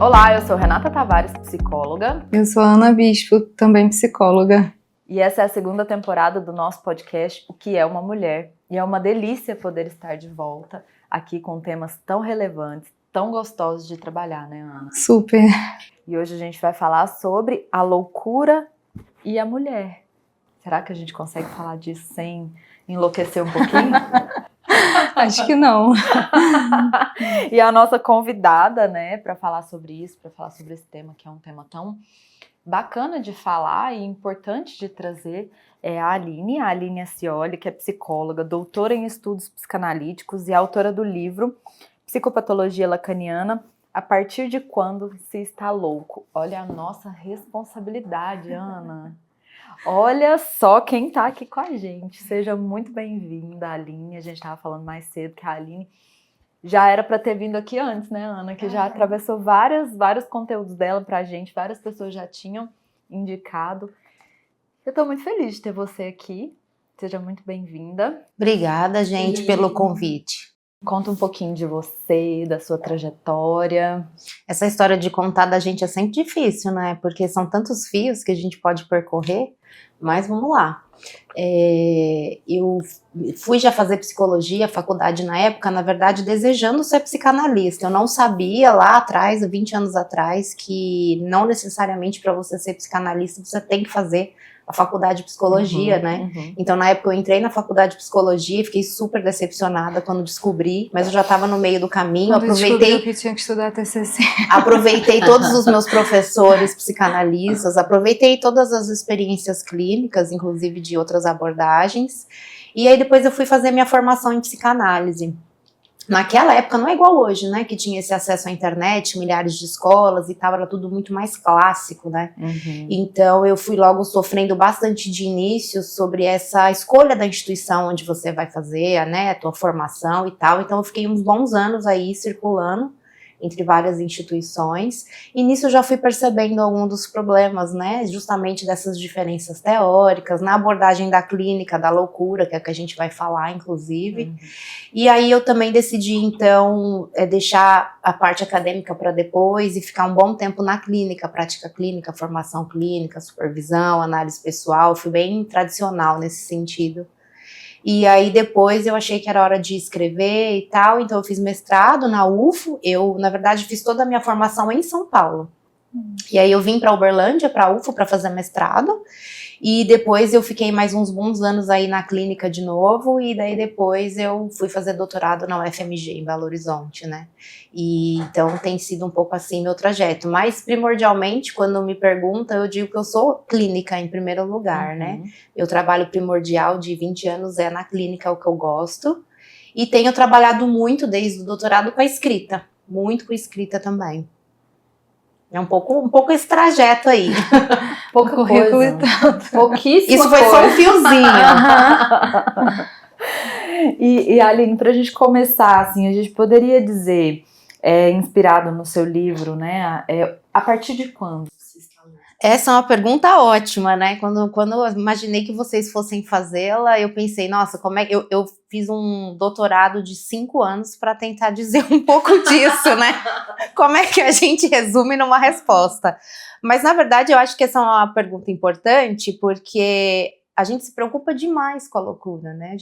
Olá, eu sou Renata Tavares, psicóloga. Eu sou a Ana Bispo, também psicóloga. E essa é a segunda temporada do nosso podcast, O que é uma Mulher? E é uma delícia poder estar de volta aqui com temas tão relevantes, tão gostosos de trabalhar, né, Ana? Super. E hoje a gente vai falar sobre a loucura e a mulher. Será que a gente consegue falar disso sem enlouquecer um pouquinho? Acho que não. E a nossa convidada, né, para falar sobre isso, para falar sobre esse tema, que é um tema tão bacana de falar e importante de trazer, é a Aline Ascioli, que é psicóloga, doutora em estudos psicanalíticos e autora do livro Psicopatologia Lacaniana, a partir de quando se está louco. Olha a nossa responsabilidade, Ana. Olha só quem está aqui com a gente. Seja muito bem-vinda, Aline. A gente estava falando mais cedo que a Aline já era para ter vindo aqui antes, né, Ana? Que já atravessou vários conteúdos dela pra gente, várias pessoas já tinham indicado. Eu tô muito feliz de ter você aqui. Seja muito bem-vinda. Obrigada, gente, pelo convite. Conta um pouquinho de você, da sua trajetória. Essa história de contar da gente é sempre difícil, né? Porque são tantos fios que a gente pode percorrer, mas vamos lá. Eu fui já fazer psicologia, faculdade na época, na verdade, desejando ser psicanalista. Eu não sabia lá atrás, 20 anos atrás, que não necessariamente para você ser psicanalista você tem que fazer a faculdade de psicologia, né? Então, na época, eu entrei na faculdade de psicologia e fiquei super decepcionada quando descobri, mas eu já estava no meio do caminho, aproveitei que tinha que estudar TCC. Aproveitei todos os meus professores psicanalistas, aproveitei todas as experiências clínicas, inclusive de outras abordagens, e aí depois eu fui fazer minha formação em psicanálise. Naquela época não é igual hoje, né, que tinha esse acesso à internet, milhares de escolas e tal, era tudo muito mais clássico, né, Então eu fui logo sofrendo bastante de início sobre essa escolha da instituição onde você vai fazer, né, a tua formação e tal, então eu fiquei uns bons anos aí circulando entre várias instituições, e nisso eu já fui percebendo algum dos problemas, né, justamente dessas diferenças teóricas, na abordagem da clínica, da loucura, que é que a gente vai falar, inclusive, e aí eu também decidi, então, deixar a parte acadêmica para depois e ficar um bom tempo na clínica, prática clínica, formação clínica, supervisão, análise pessoal, fui bem tradicional nesse sentido. E aí depois eu achei que era hora de escrever e tal, então eu fiz mestrado na UFO, eu na verdade fiz toda a minha formação em São Paulo. E aí eu vim para Uberlândia, para a UFO, para fazer mestrado, e depois eu fiquei mais uns bons anos aí na clínica de novo, e daí depois eu fui fazer doutorado na UFMG, em Belo Horizonte, né? E então tem sido um pouco assim meu trajeto, mas primordialmente, quando me perguntam, eu digo que eu sou clínica em primeiro lugar, né? Meu trabalho primordial de 20 anos é na clínica, o que eu gosto, e tenho trabalhado muito desde o doutorado com a escrita, muito com escrita também. É um pouco esse trajeto aí. Pouca coisa. Pouquíssima Isso foi coisa. só um fiozinho. E Aline, pra gente começar, assim, a gente poderia dizer, inspirado no seu livro, né, a partir de quando? Essa é uma pergunta ótima, né? Quando eu imaginei que vocês fossem fazê-la, eu pensei, nossa, como é que eu fiz um doutorado de 5 anos para tentar dizer um pouco disso, né? Como é que a gente resume numa resposta? Mas, na verdade, eu acho que essa é uma pergunta importante, porque a gente se preocupa demais com a loucura, né?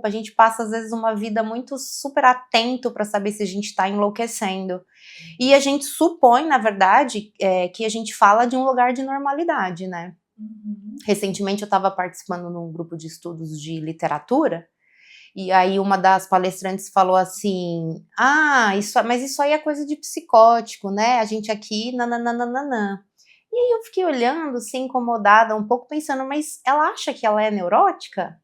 A gente passa, às vezes, uma vida muito super atento para saber se a gente está enlouquecendo. E a gente supõe, na verdade, que a gente fala de um lugar de normalidade, né? Recentemente eu estava participando num grupo de estudos de literatura, e aí uma das palestrantes falou assim, mas isso aí é coisa de psicótico, né? A gente aqui, nananana. E aí eu fiquei olhando, assim, incomodada, um pouco pensando, mas ela acha que ela é neurótica?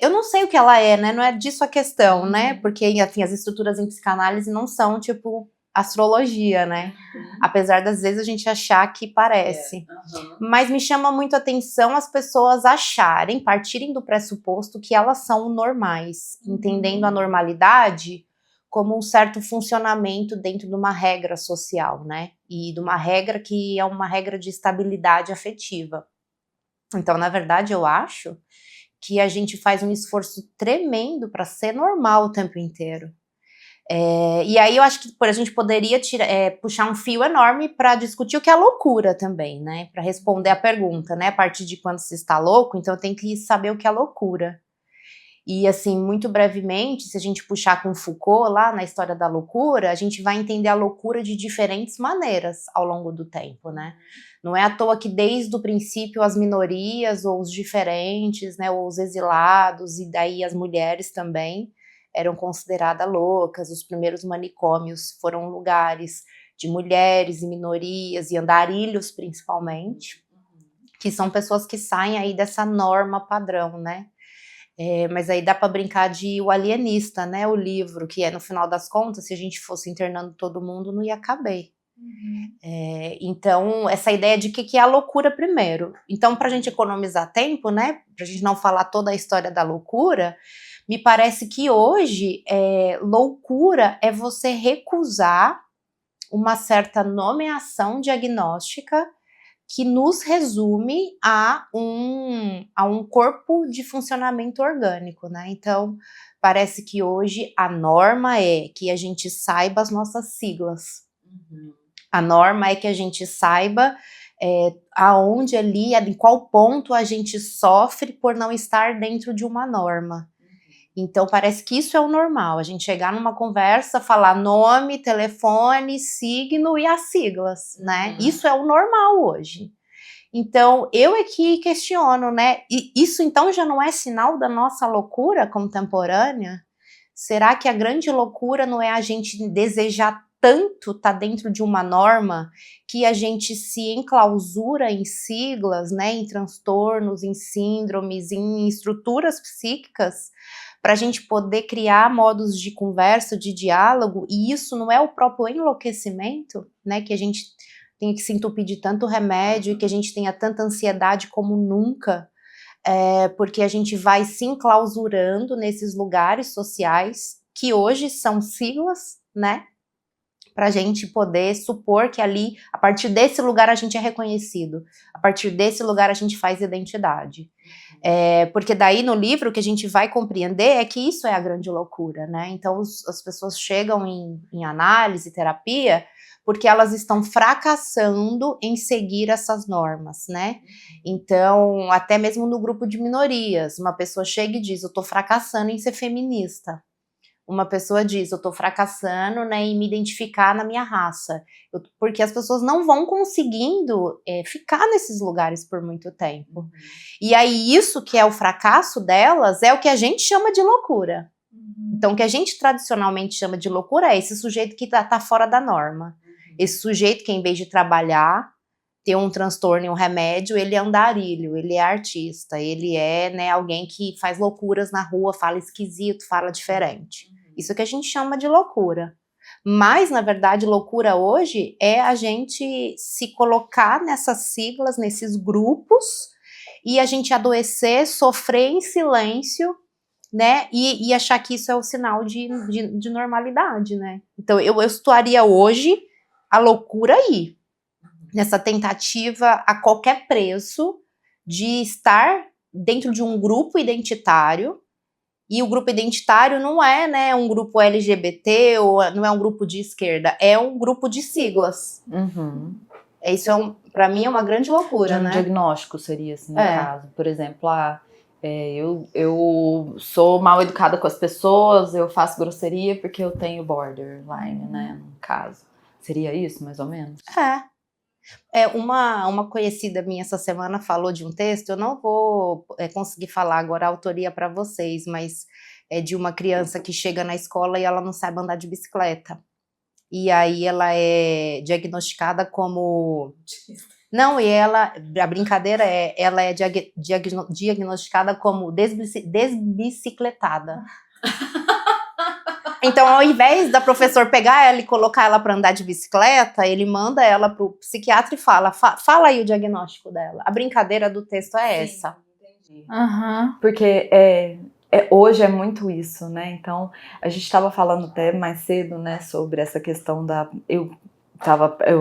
Eu não sei o que ela é, né? Não é disso a questão, né? Porque, assim, as estruturas em psicanálise não são, tipo, astrologia, né? Apesar das vezes a gente achar que parece. Mas me chama muito a atenção as pessoas partirem do pressuposto que elas são normais, entendendo a normalidade como um certo funcionamento dentro de uma regra social, né? E de uma regra que é uma regra de estabilidade afetiva. Então, na verdade, eu acho que a gente faz um esforço tremendo para ser normal o tempo inteiro. E aí eu acho que a gente poderia puxar um fio enorme para discutir o que é loucura também, né? Para responder a pergunta, né? A partir de quando se está louco, então tem que saber o que é loucura. E assim, muito brevemente, se a gente puxar com Foucault lá na história da loucura, a gente vai entender a loucura de diferentes maneiras ao longo do tempo, né? Não é à toa que desde o princípio as minorias ou os diferentes, né, ou os exilados e daí as mulheres também eram consideradas loucas. Os primeiros manicômios foram lugares de mulheres e minorias e andarilhos principalmente, que são pessoas que saem aí dessa norma padrão, né? Mas aí dá para brincar de O Alienista, né? O livro, que no final das contas, se a gente fosse internando todo mundo, não ia caber. Então, essa ideia de que é a loucura primeiro. Então, para a gente economizar tempo, né? Para a gente não falar toda a história da loucura, me parece que hoje loucura é você recusar uma certa nomeação diagnóstica que nos resume a um corpo de funcionamento orgânico, né? Então, parece que hoje a norma é que a gente saiba as nossas siglas. A norma é que a gente saiba aonde ali, em qual ponto a gente sofre por não estar dentro de uma norma. Então, parece que isso é o normal, a gente chegar numa conversa, falar nome, telefone, signo e as siglas, né? Isso é o normal hoje. Então, eu que questiono, né? E isso, então, já não é sinal da nossa loucura contemporânea? Será que a grande loucura não é a gente desejar tanto estar dentro de uma norma que a gente se enclausura em siglas, né? Em transtornos, em síndromes, em estruturas psíquicas, para a gente poder criar modos de conversa, de diálogo, e isso não é o próprio enlouquecimento, né, que a gente tem que se entupir de tanto remédio e que a gente tenha tanta ansiedade como nunca, porque a gente vai se enclausurando nesses lugares sociais que hoje são siglas, né, para a gente poder supor que ali, a partir desse lugar a gente é reconhecido, a partir desse lugar a gente faz identidade. Porque daí no livro o que a gente vai compreender é que isso é a grande loucura, né? Então as pessoas chegam em análise, terapia, porque elas estão fracassando em seguir essas normas, né? Então, até mesmo no grupo de minorias, uma pessoa chega e diz, eu tô fracassando em ser feminista. Uma pessoa diz, eu tô fracassando, né, em me identificar na minha raça. Porque as pessoas não vão conseguindo ficar nesses lugares por muito tempo. E aí isso que é o fracasso delas é o que a gente chama de loucura. Então o que a gente tradicionalmente chama de loucura é esse sujeito que tá fora da norma. Esse sujeito que em vez de trabalhar, ter um transtorno e um remédio, ele é andarilho, ele é artista, ele é, né, alguém que faz loucuras na rua, fala esquisito, fala diferente. Isso que a gente chama de loucura. Mas, na verdade, loucura hoje é a gente se colocar nessas siglas, nesses grupos, e a gente adoecer, sofrer em silêncio, né, e achar que isso é o sinal de normalidade, né. Então, eu situaria hoje a loucura aí, nessa tentativa a qualquer preço de estar dentro de um grupo identitário, e o grupo identitário não é, né, um grupo LGBT ou não é um grupo de esquerda, é um grupo de siglas. Isso para mim é uma grande loucura, né? Um diagnóstico seria assim, no caso. Por exemplo, eu sou mal educada com as pessoas, eu faço grosseria porque eu tenho borderline, né, no caso. Seria isso, mais ou menos? Uma conhecida minha essa semana falou de um texto, eu não vou conseguir falar agora a autoria para vocês, mas é de uma criança que chega na escola e ela não sabe andar de bicicleta. E aí ela é diagnosticada como... Não, e a brincadeira ela é diagnosticada como desbicicletada. Então, ao invés da professor pegar ela e colocar ela para andar de bicicleta, ele manda ela para o psiquiatra e fala aí o diagnóstico dela. A brincadeira do texto é essa. Entendi. Porque hoje é muito isso, né? Então, a gente estava falando até mais cedo, né, sobre essa questão eu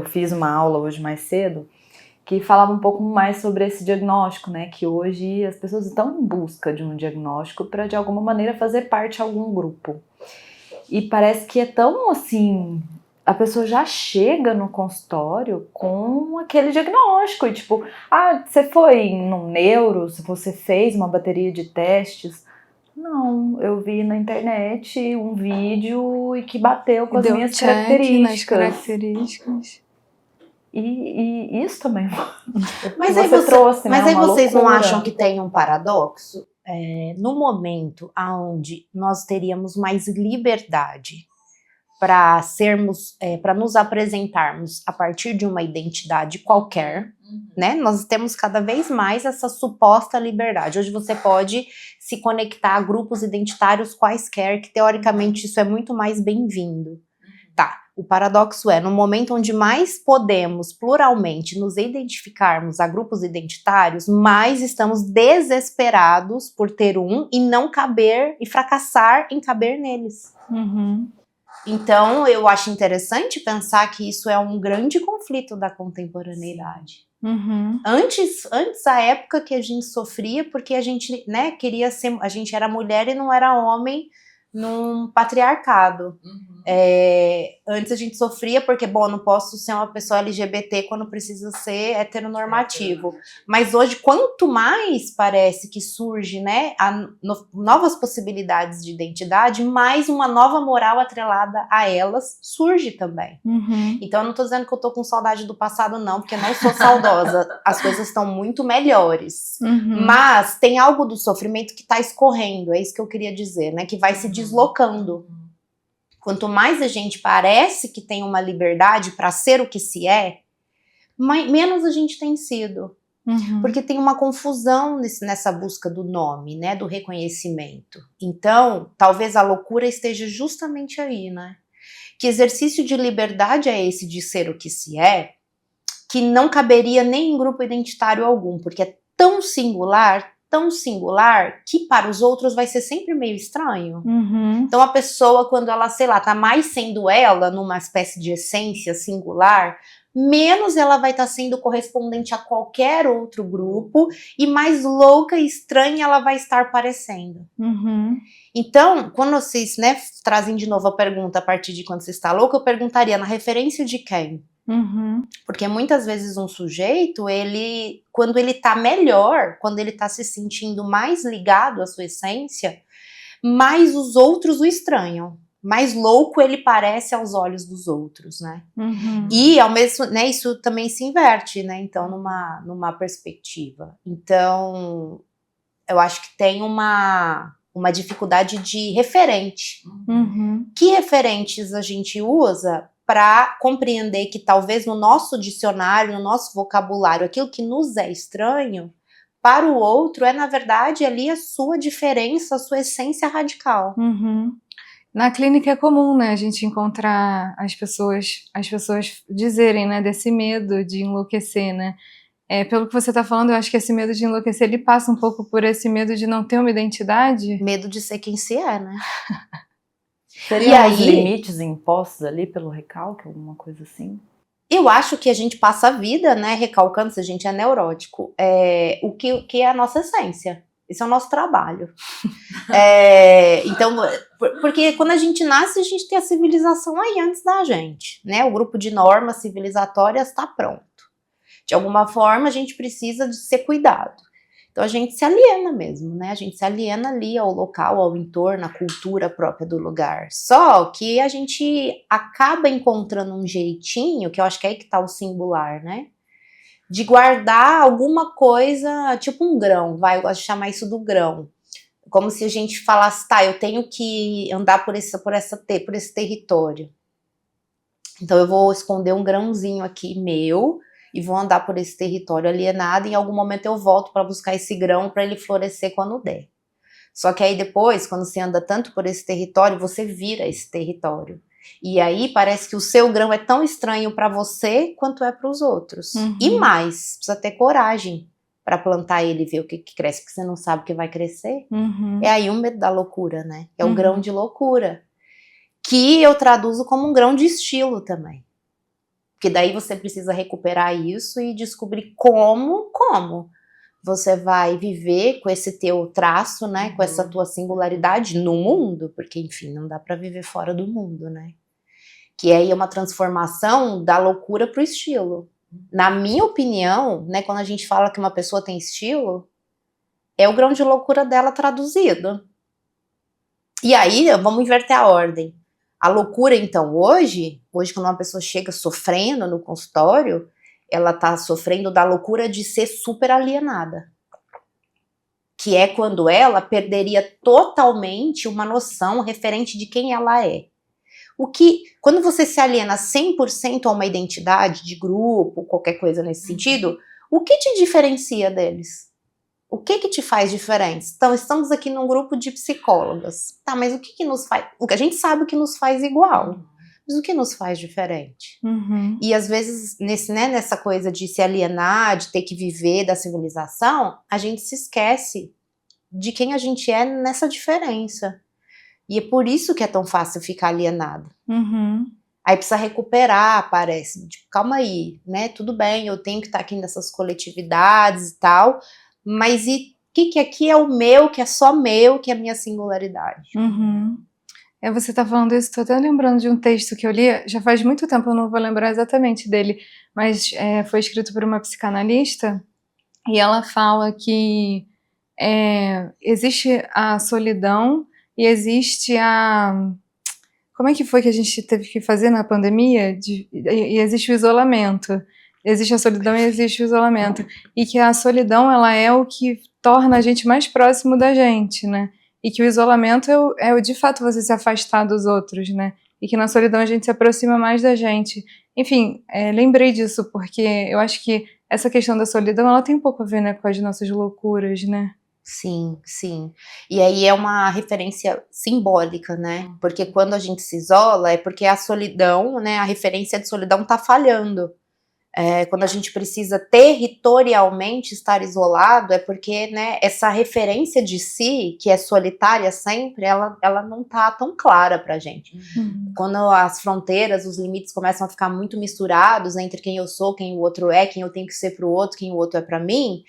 fiz uma aula hoje mais cedo, que falava um pouco mais sobre esse diagnóstico, né? Que hoje as pessoas estão em busca de um diagnóstico para, de alguma maneira, fazer parte de algum grupo. E parece que é tão assim, a pessoa já chega no consultório com aquele diagnóstico. E tipo, você foi num neuro, se você fez uma bateria de testes. Não, eu vi na internet um vídeo e que bateu com as Deu minhas check nas características. características. E isso também. Mas você aí, trouxe, mas né, aí uma vocês não loucura. acham que tem um paradoxo? No momento onde nós teríamos mais liberdade para sermos, para nos apresentarmos a partir de uma identidade qualquer, né? Nós temos cada vez mais essa suposta liberdade. Hoje você pode se conectar a grupos identitários quaisquer, que teoricamente isso é muito mais bem-vindo. Tá, o paradoxo no momento onde mais podemos pluralmente nos identificarmos a grupos identitários, mais estamos desesperados por ter um e não caber, e fracassar em caber neles. Então, eu acho interessante pensar que isso é um grande conflito da contemporaneidade. Antes a época que a gente sofria, porque a gente, né, queria ser, a gente era mulher e não era homem num patriarcado. Antes a gente sofria porque, bom, eu não posso ser uma pessoa LGBT quando precisa ser heteronormativo. Mas hoje, quanto mais parece que surge, né, novas possibilidades de identidade, mais uma nova moral atrelada a elas surge também. Então eu não tô dizendo que eu tô com saudade do passado não, porque eu não sou saudosa. As coisas estão muito melhores. Mas tem algo do sofrimento que tá escorrendo, é isso que eu queria dizer, né, que vai se deslocando. Quanto mais a gente parece que tem uma liberdade para ser o que se é, menos a gente tem sido. Porque tem uma confusão nessa busca do nome, né, do reconhecimento. Então, talvez a loucura esteja justamente aí, né? Que exercício de liberdade é esse de ser o que se é, que não caberia nem em grupo identitário algum, porque é tão singular, que para os outros vai ser sempre meio estranho. Então a pessoa, quando ela, sei lá, tá mais sendo ela, numa espécie de essência singular, menos ela vai estar sendo correspondente a qualquer outro grupo, e mais louca e estranha ela vai estar parecendo. Então, quando vocês, né, trazem de novo a pergunta a partir de quando você está louca, eu perguntaria na referência de quem? Porque muitas vezes um sujeito, quando ele tá melhor, quando ele tá se sentindo mais ligado à sua essência, mais os outros o estranham. Mais louco ele parece aos olhos dos outros, né? E ao mesmo, né, isso também se inverte, né? Então, numa perspectiva. Então, eu acho que tem uma dificuldade de referente. Que referentes a gente usa para compreender que talvez no nosso dicionário, no nosso vocabulário, aquilo que nos é estranho, para o outro na verdade, ali a sua diferença, a sua essência radical. Na clínica é comum, né, a gente encontrar as pessoas dizerem, né, desse medo de enlouquecer, né? Pelo que você está falando, eu acho que esse medo de enlouquecer, ele passa um pouco por esse medo de não ter uma identidade. Medo de ser quem se é, né? Seriam os limites impostos ali pelo recalque, alguma coisa assim? Eu acho que a gente passa a vida, né, recalcando se a gente é neurótico, o que é a nossa essência. Esse é o nosso trabalho. Então, porque quando a gente nasce, a gente tem a civilização aí antes da gente, né? O grupo de normas civilizatórias está pronto. De alguma forma, a gente precisa de ser cuidado. Então, a gente se aliena mesmo, né? A gente se aliena ali ao local, ao entorno, à cultura própria do lugar. Só que a gente acaba encontrando um jeitinho, que eu acho que é aí que tá o singular, né? De guardar alguma coisa, tipo um grão, eu gosto de chamar isso do grão. Como se a gente falasse, tá, eu tenho que andar por esse território. Então eu vou esconder um grãozinho aqui meu e vou andar por esse território alienado, e em algum momento eu volto para buscar esse grão para ele florescer quando der. Só que aí depois, quando você anda tanto por esse território, você vira esse território. E aí parece que o seu grão é tão estranho para você quanto é para os outros. E mais, precisa ter coragem para plantar ele e ver o que cresce, porque você não sabe o que vai crescer. É aí o medo da loucura, né? É o grão de loucura. Que eu traduzo como um grão de estilo também. Porque daí você precisa recuperar isso e descobrir como. você vai viver com esse teu traço, né, com essa tua singularidade no mundo, porque, enfim, não dá para viver fora do mundo, né? Que aí é uma transformação da loucura pro estilo. Na minha opinião, né, quando a gente fala que uma pessoa tem estilo, é o grão de loucura dela traduzido. E aí, vamos inverter a ordem. A loucura, então, hoje quando uma pessoa chega sofrendo no consultório, ela tá sofrendo da loucura de ser super alienada. Que é quando ela perderia totalmente uma noção referente de quem ela é. Quando você se aliena 100% a uma identidade de grupo, qualquer coisa nesse sentido, o que te diferencia deles? O que te faz diferente? Então, estamos aqui num grupo de psicólogas. Tá, mas o que nos faz... A gente sabe o que nos faz igual, mas o que nos faz diferente? E às vezes, nessa coisa de se alienar, de ter que viver da civilização, a gente se esquece de quem a gente é nessa diferença. E é por isso que é tão fácil ficar alienado. Aí precisa recuperar, parece. Tipo, calma aí, né? Tudo bem, eu tenho que estar aqui nessas coletividades e tal, mas e o que aqui é o meu, que é só meu, que é a minha singularidade? Você tá falando isso, tô até lembrando de um texto que eu li, já faz muito tempo, eu não vou lembrar exatamente dele, mas foi escrito por uma psicanalista, e ela fala que existe a solidão e existe a... Como é que foi que a gente teve que fazer na pandemia? E existe o isolamento. Existe a solidão e existe o isolamento. E que a solidão, ela é o que torna a gente mais próximo da gente, né? E que o isolamento é de fato você se afastar dos outros, né? E que na solidão a gente se aproxima mais da gente. Enfim, lembrei disso porque eu acho que essa questão da solidão, ela tem um pouco a ver, né, com as nossas loucuras, né? Sim, sim. E aí é uma referência simbólica, né? Porque quando a gente se isola é porque a solidão, né? A referência de solidão tá falhando. Quando a gente precisa territorialmente estar isolado, é porque, né, essa referência de si, que é solitária sempre, ela não tá tão clara pra gente. Quando as fronteiras, os limites começam a ficar muito misturados entre quem eu sou, quem o outro é, quem eu tenho que ser pro outro, quem o outro é pra mim,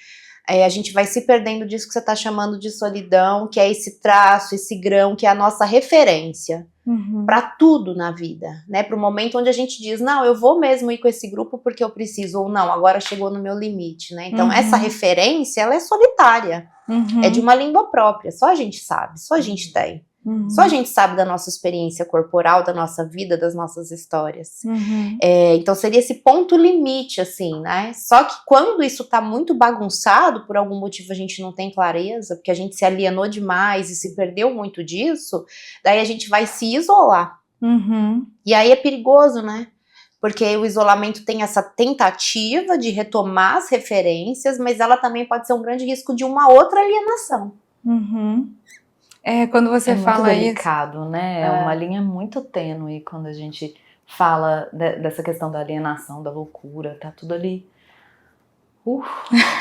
a gente vai se perdendo disso que você tá chamando de solidão, que é esse traço, esse grão, que é a nossa referência. Para tudo na vida, né? Para o momento onde a gente diz, não, eu vou mesmo ir com esse grupo porque eu preciso, ou não, agora chegou no meu limite, né? Então essa referência, ela é solitária, é de uma língua própria, só a gente sabe, só a gente tem. Só a gente sabe da nossa experiência corporal, da nossa vida, das nossas histórias. Então seria esse ponto limite, assim, né? Só que quando isso tá muito bagunçado, por algum motivo a gente não tem clareza, porque a gente se alienou demais e se perdeu muito disso, daí a gente vai se isolar. E aí é perigoso, né? Porque o isolamento tem essa tentativa de retomar as referências, mas ela também pode ser um grande risco de uma outra alienação. Quando você fala isso... É muito delicado, né? É uma linha muito tênue quando a gente fala dessa questão da alienação, da loucura, tá tudo ali...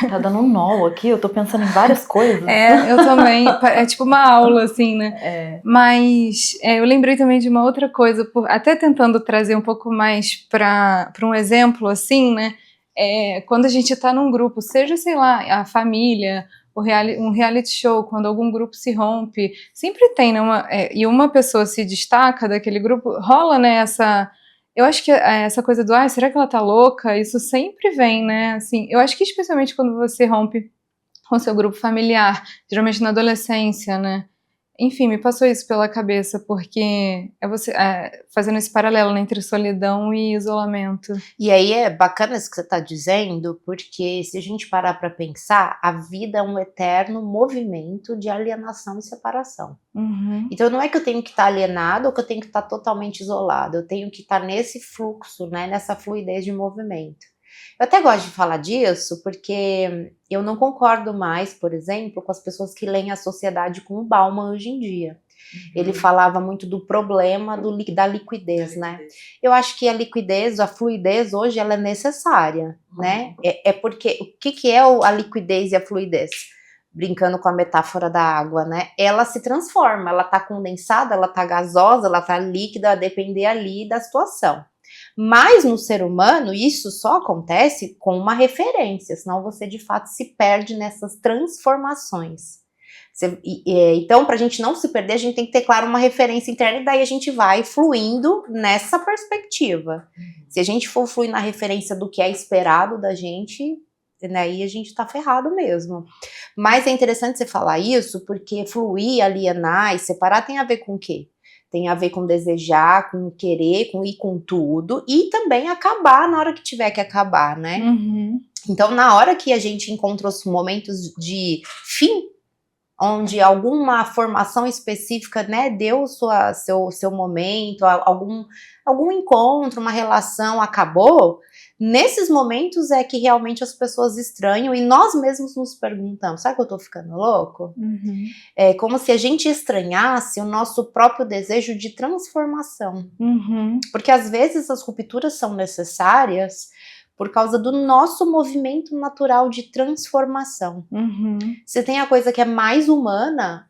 tá dando um nó aqui, eu tô pensando em várias coisas. Eu também, é tipo uma aula, assim, né? Mas eu lembrei também de uma outra coisa, até tentando trazer um pouco mais para um exemplo, assim, né? Quando a gente tá num grupo, seja, sei lá, a família... um reality show, quando algum grupo se rompe, sempre tem, né, e uma pessoa se destaca daquele grupo, rola, né, eu acho que essa coisa do, será que ela tá louca? Isso sempre vem, né, assim, eu acho que especialmente quando você rompe com seu grupo familiar, geralmente na adolescência, né, enfim, me passou isso pela cabeça, porque você fazendo esse paralelo, né, entre solidão e isolamento. E aí é bacana isso que você está dizendo, porque se a gente parar para pensar, a vida é um eterno movimento de alienação e separação. Então não é que eu tenho que estar alienado ou que eu tenho que estar totalmente isolado, eu tenho que estar nesse fluxo, né, nessa fluidez de movimento. Eu até gosto de falar disso porque eu não concordo mais, por exemplo, com as pessoas que leem a sociedade com o Bauman hoje em dia. Ele falava muito do problema da liquidez, né? Eu acho que a liquidez, a fluidez hoje, ela é necessária, né? Porque o que é a liquidez e a fluidez? Brincando com a metáfora da água, né? Ela se transforma, ela tá condensada, ela tá gasosa, ela tá líquida, a depender ali da situação. Mas no ser humano, isso só acontece com uma referência, senão você de fato se perde nessas transformações. Então, para a gente não se perder, a gente tem que ter, claro, uma referência interna e daí a gente vai fluindo nessa perspectiva. Se a gente for fluir na referência do que é esperado da gente, né, aí a gente tá ferrado mesmo. Mas é interessante você falar isso, porque fluir, alienar e separar tem a ver com o quê? Tem a ver com desejar, com querer, com ir com tudo e também acabar na hora que tiver que acabar, né? Então, na hora que a gente encontra os momentos de fim, onde alguma formação específica, né, deu seu momento, algum encontro, uma relação acabou, nesses momentos é que realmente as pessoas estranham e nós mesmos nos perguntamos, será que eu tô ficando louco? É como se a gente estranhasse o nosso próprio desejo de transformação. Porque às vezes as rupturas são necessárias por causa do nosso movimento natural de transformação. Se tem a coisa que é mais humana,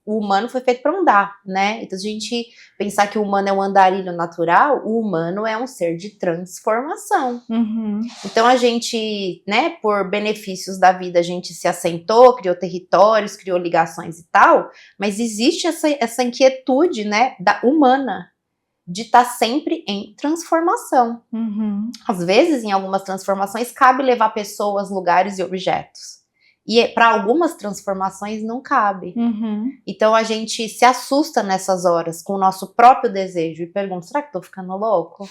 o humano foi feito para andar, né? Então, se a gente pensar que o humano é um andarilho natural, o humano é um ser de transformação. Então, a gente, né, por benefícios da vida, a gente se assentou, criou territórios, criou ligações e tal, mas existe essa inquietude, né, humana, de estar sempre em transformação. Às vezes, em algumas transformações, cabe levar pessoas, lugares e objetos. E para algumas transformações não cabe. Então a gente se assusta nessas horas com o nosso próprio desejo e pergunta, será que eu tô ficando louco?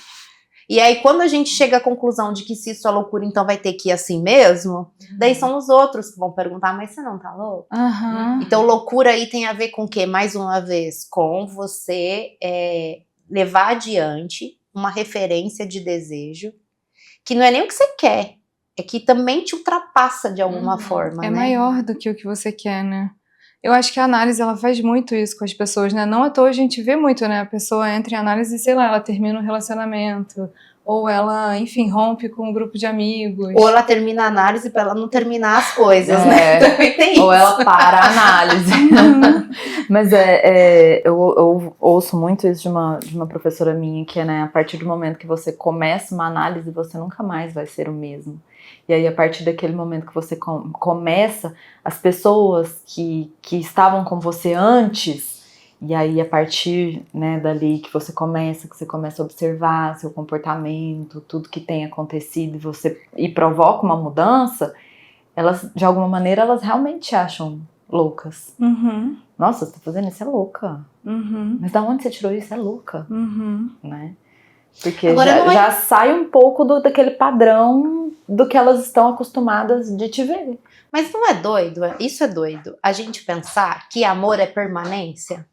E aí quando a gente chega à conclusão de que se isso é loucura, então vai ter que ir assim mesmo, daí são os outros que vão perguntar, mas você não tá louco? Então loucura aí tem a ver com o quê? Mais uma vez, com você levar adiante uma referência de desejo, que não é nem o que você quer, é que também te ultrapassa de alguma forma, né? É maior do que o que você quer, né? Eu acho que a análise, ela faz muito isso com as pessoas, né? Não à toa a gente vê muito, né? A pessoa entra em análise e, sei lá, ela termina um relacionamento, ou ela, enfim, rompe com um grupo de amigos. Ou ela termina a análise para ela não terminar as coisas, né? Também tem isso. Ou ela para a análise. Mas eu ouço muito isso de uma professora minha, que é, né, a partir do momento que você começa uma análise, você nunca mais vai ser o mesmo. E aí, a partir daquele momento que você começa, as pessoas que estavam com você antes, e aí a partir, né, dali que você começa a observar seu comportamento, tudo que tem acontecido, e provoca uma mudança, elas, de alguma maneira, elas realmente te acham loucas. Nossa, você tá fazendo isso, é louca. Mas da onde você tirou isso? É louca. Né? Porque já sai um pouco daquele padrão do que elas estão acostumadas de te ver. Mas não é doido? Isso é doido. A gente pensar que amor é permanência?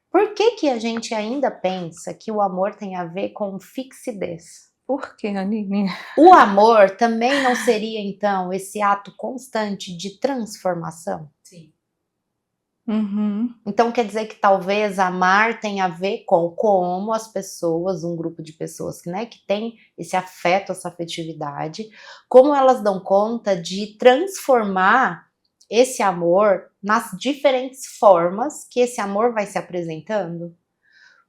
Por que a gente ainda pensa que o amor tem a ver com fixidez? Por que, Aline? O amor também não seria, então, esse ato constante de transformação? Sim. Então quer dizer que talvez amar tenha a ver com como as pessoas, um grupo de pessoas que tem esse afeto, essa afetividade, como elas dão conta de transformar esse amor nas diferentes formas que esse amor vai se apresentando.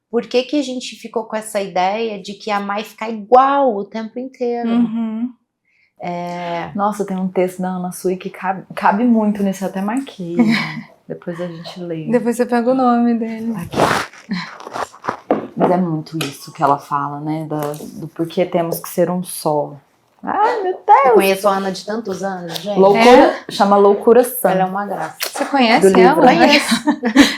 Por que a gente ficou com essa ideia de que amar é ficar igual o tempo inteiro? Nossa, tem um texto da Ana Sui que cabe muito nisso, eu até marquei. Depois a gente lê. Depois você pega o nome dele. Aqui. Mas é muito isso que ela fala, né? Do porquê temos que ser um só. Ai, meu Deus! Eu conheço a Ana de tantos anos, gente. Chama Loucura Santa. Ela é uma graça. Você conhece ela? Conheço.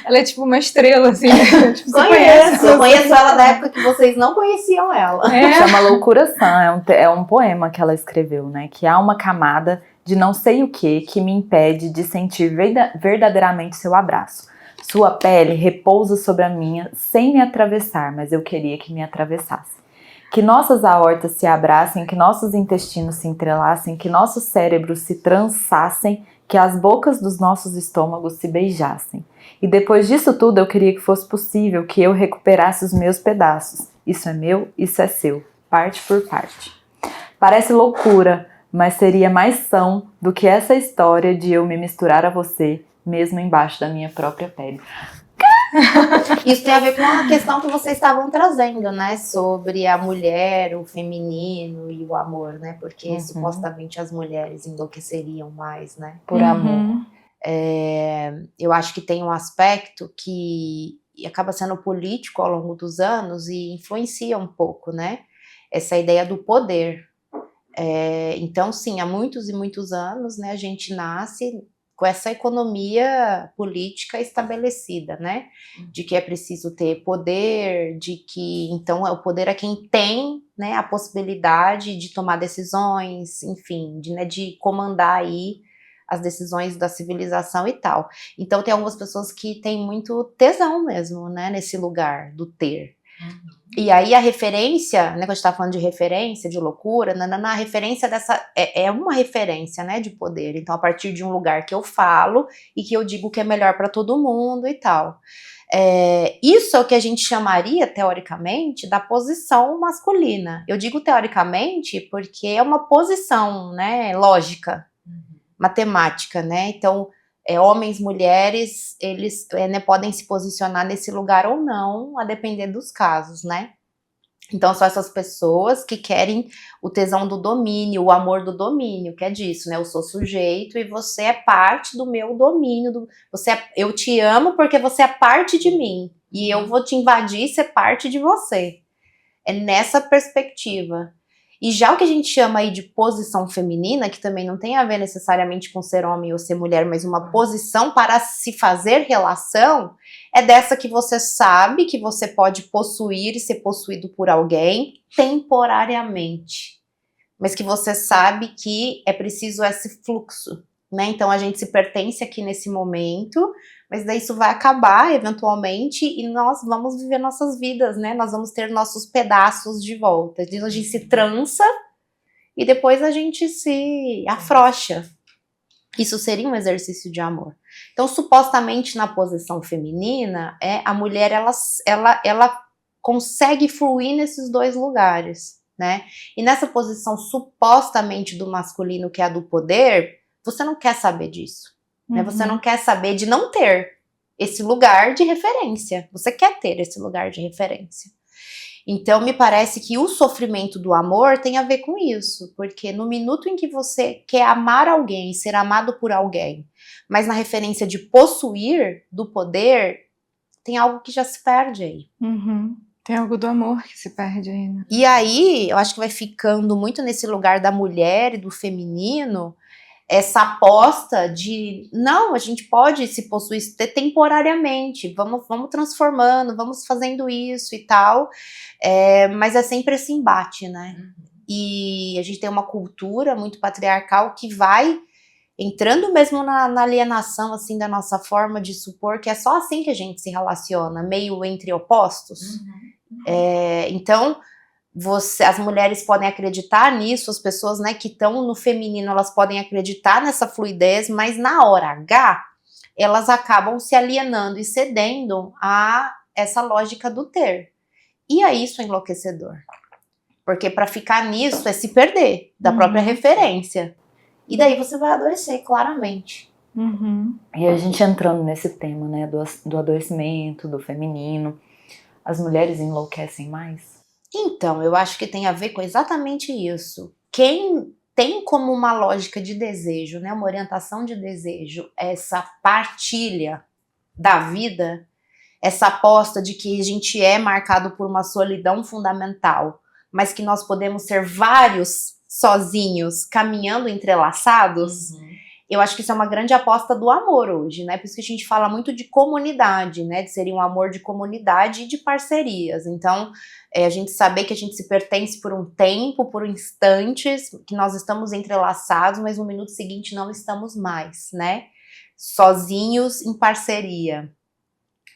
Ela é tipo uma estrela, assim. Tipo, conheço. Eu conheço ela da época que vocês não conheciam ela. Chama Loucura Santa. É um poema que ela escreveu, né? Que há uma camada de não sei o que me impede de sentir verdadeiramente seu abraço. Sua pele repousa sobre a minha sem me atravessar, mas eu queria que me atravessasse. Que nossas aortas se abracem, que nossos intestinos se entrelacem, que nossos cérebros se trançassem, que as bocas dos nossos estômagos se beijassem. E depois disso tudo eu queria que fosse possível que eu recuperasse os meus pedaços. Isso é meu, isso é seu, parte por parte. Parece loucura, mas seria mais são do que essa história de eu me misturar a você, mesmo embaixo da minha própria pele. Isso tem a ver com a questão que vocês estavam trazendo, né? Sobre a mulher, o feminino e o amor, né? Porque supostamente as mulheres enlouqueceriam mais, né? Por amor. Eu acho que tem um aspecto que acaba sendo político ao longo dos anos e influencia um pouco, né? Essa ideia do poder. Então, sim, há muitos e muitos anos, né, a gente nasce com essa economia política estabelecida, né, de que é preciso ter poder, de que, então, o poder é quem tem, né, a possibilidade de tomar decisões, enfim, de comandar aí as decisões da civilização e tal. Então, tem algumas pessoas que têm muito tesão mesmo, né, nesse lugar do ter. E aí a referência, né, quando a gente tá falando de referência, de loucura, a referência dessa, é uma referência, né, de poder. Então, a partir de um lugar que eu falo e que eu digo que é melhor para todo mundo e tal. Isso é o que a gente chamaria, teoricamente, da posição masculina. Eu digo teoricamente porque é uma posição, né, lógica, matemática, né, então... homens, mulheres, eles né, podem se posicionar nesse lugar ou não, a depender dos casos, né? Então, são essas pessoas que querem o tesão do domínio, o amor do domínio, que é disso, né? Eu sou sujeito e você é parte do meu domínio, eu te amo porque você é parte de mim, e eu vou te invadir e ser parte de você. É nessa perspectiva. E já o que a gente chama aí de posição feminina, que também não tem a ver necessariamente com ser homem ou ser mulher, mas uma posição para se fazer relação, é dessa que você sabe que você pode possuir e ser possuído por alguém temporariamente, mas que você sabe que é preciso esse fluxo, né? Então a gente se pertence aqui nesse momento, mas daí isso vai acabar eventualmente e nós vamos viver nossas vidas, né? Nós vamos ter nossos pedaços de volta. A gente se trança e depois a gente se afrouxa. Isso seria um exercício de amor. Então, supostamente na posição feminina, a mulher ela consegue fluir nesses dois lugares, né? E nessa posição supostamente do masculino, que é a do poder, você não quer saber disso. Né? Você não quer saber de não ter esse lugar de referência. Você quer ter esse lugar de referência. Então, me parece que o sofrimento do amor tem a ver com isso, porque no minuto em que você quer amar alguém, ser amado por alguém, mas na referência de possuir do poder, tem algo que já se perde aí. Tem algo do amor que se perde aí, né? E aí, eu acho que vai ficando muito nesse lugar da mulher e do feminino, essa aposta de, não, a gente pode se possuir temporariamente, vamos transformando, vamos fazendo isso e tal, mas é sempre esse embate, né? E a gente tem uma cultura muito patriarcal que vai entrando mesmo na alienação, assim, da nossa forma de supor que é só assim que a gente se relaciona, meio entre opostos. Então... as mulheres podem acreditar nisso, as pessoas, né, que estão no feminino, elas podem acreditar nessa fluidez, mas na hora H, elas acabam se alienando e cedendo a essa lógica do ter. E aí isso é enlouquecedor. Porque para ficar nisso é se perder da própria referência. E daí você vai adoecer, claramente. E a gente entrando nesse tema, né, do adoecimento, do feminino, as mulheres enlouquecem mais? Então, eu acho que tem a ver com exatamente isso. Quem tem como uma lógica de desejo, né, uma orientação de desejo, essa partilha da vida, essa aposta de que a gente é marcado por uma solidão fundamental, mas que nós podemos ser vários sozinhos, caminhando entrelaçados, eu acho que isso é uma grande aposta do amor hoje, né? Por isso que a gente fala muito de comunidade, né? De seria um amor de comunidade e de parcerias. Então, a gente saber que a gente se pertence por um tempo, por instantes, que nós estamos entrelaçados, mas no minuto seguinte não estamos mais, né? Sozinhos em parceria,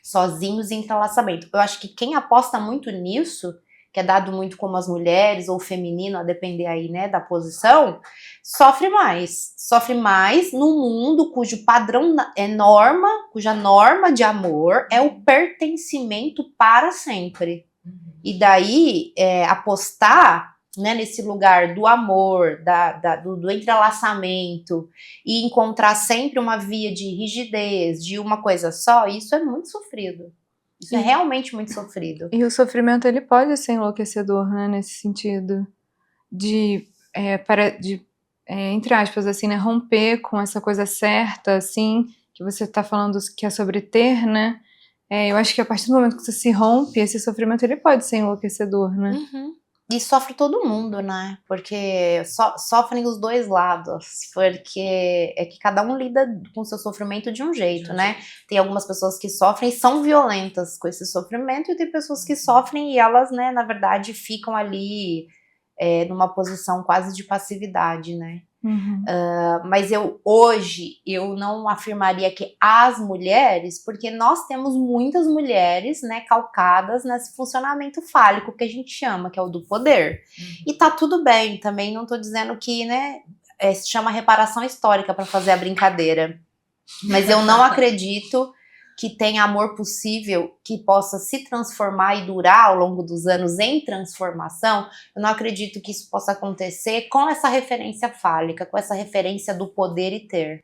sozinhos em entrelaçamento. Eu acho que quem aposta muito nisso, que é dado muito como as mulheres, ou o feminino, a depender aí, né, da posição, sofre mais num mundo cujo padrão cuja norma de amor é o pertencimento para sempre. E daí, apostar, né, nesse lugar do amor, do entrelaçamento, e encontrar sempre uma via de rigidez, de uma coisa só, isso é muito sofrido. Isso é realmente muito sofrido. E o sofrimento, ele pode ser enlouquecedor, né, nesse sentido entre aspas, assim, né, romper com essa coisa certa, assim, que você tá falando que é sobre ter, né, eu acho que a partir do momento que você se rompe, esse sofrimento, ele pode ser enlouquecedor, né. E sofre todo mundo, né? Porque sofrem os dois lados, porque é que cada um lida com o seu sofrimento de um jeito, né? Tem algumas pessoas que sofrem e são violentas com esse sofrimento, e tem pessoas que sofrem e elas, né, na verdade, ficam ali numa posição quase de passividade, né? Mas hoje eu não afirmaria que as mulheres, porque nós temos muitas mulheres, né, calcadas nesse funcionamento fálico que a gente chama, que é o do poder. E tá tudo bem, também não tô dizendo que, né, se chama reparação histórica para fazer a brincadeira. Mas eu não acredito que tenha amor possível que possa se transformar e durar ao longo dos anos em transformação. Eu não acredito que isso possa acontecer com essa referência fálica, com essa referência do poder e ter.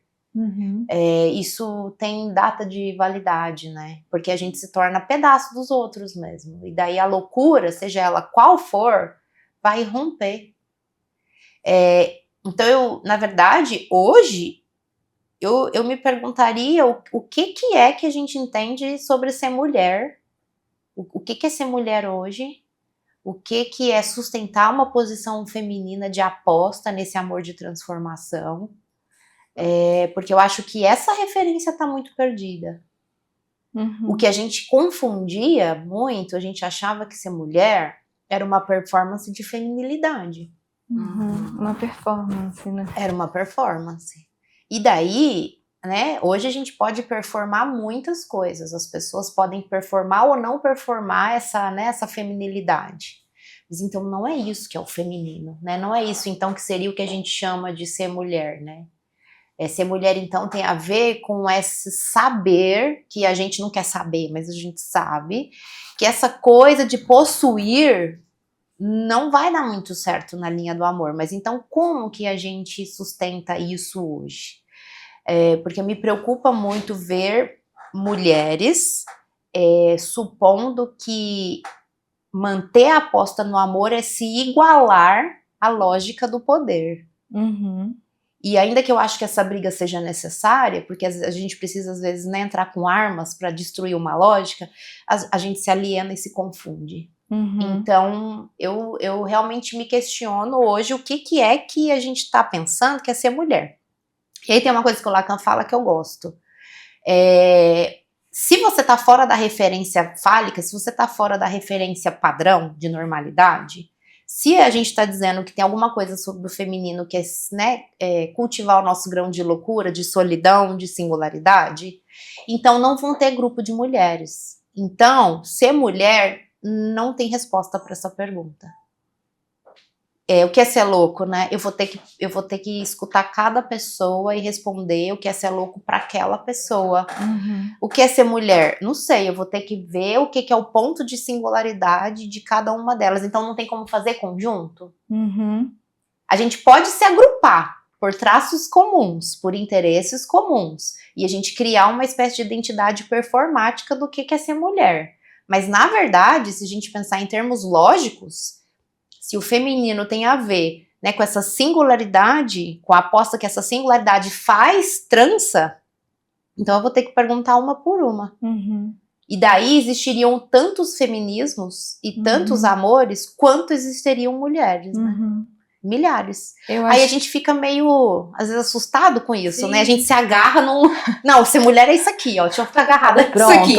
Isso tem data de validade, né? Porque a gente se torna pedaço dos outros mesmo. E daí a loucura, seja ela qual for, vai romper. Então na verdade, hoje, eu me perguntaria o que é que a gente entende sobre ser mulher, o que é ser mulher hoje, o que é sustentar uma posição feminina de aposta nesse amor de transformação, porque eu acho que essa referência está muito perdida. O que a gente confundia muito, a gente achava que ser mulher era uma performance de feminilidade. Uma performance, né? Era uma performance. E daí, né, hoje a gente pode performar muitas coisas, as pessoas podem performar ou não performar essa feminilidade. Mas então não é isso que é o feminino, né? Não é isso então que seria o que a gente chama de ser mulher, né? Ser mulher então tem a ver com esse saber, que a gente não quer saber, mas a gente sabe, que essa coisa de possuir não vai dar muito certo na linha do amor. Mas então como que a gente sustenta isso hoje? Porque me preocupa muito ver mulheres supondo que manter a aposta no amor é se igualar à lógica do poder. E ainda que eu acho que essa briga seja necessária, porque a gente precisa às vezes, né, entrar com armas para destruir uma lógica, a gente se aliena e se confunde. Então eu realmente me questiono hoje o que é que a gente está pensando que é ser mulher. E aí tem uma coisa que o Lacan fala que eu gosto. Se você está fora da referência fálica, se você está fora da referência padrão de normalidade, se a gente está dizendo que tem alguma coisa sobre o feminino que é, né, cultivar o nosso grão de loucura, de solidão, de singularidade, então não vão ter grupo de mulheres. Então, ser mulher não tem resposta para essa pergunta. O que é ser louco, né? Eu vou ter que escutar cada pessoa e responder o que é ser louco para aquela pessoa. O que é ser mulher? Não sei, eu vou ter que ver o que é o ponto de singularidade de cada uma delas. Então não tem como fazer conjunto? A gente pode se agrupar por traços comuns, por interesses comuns, e a gente criar uma espécie de identidade performática do que é ser mulher. Mas na verdade, se a gente pensar em termos lógicos, se o feminino tem a ver, né, com essa singularidade, com a aposta que essa singularidade faz trança, então eu vou ter que perguntar uma por uma. E daí existiriam tantos feminismos e tantos amores quanto existiriam mulheres, né? Milhares. Aí a gente fica meio, às vezes, assustado com isso, né? A gente se agarra num... Não, ser mulher é isso aqui, ó. Deixa eu ficar agarrada nisso aqui.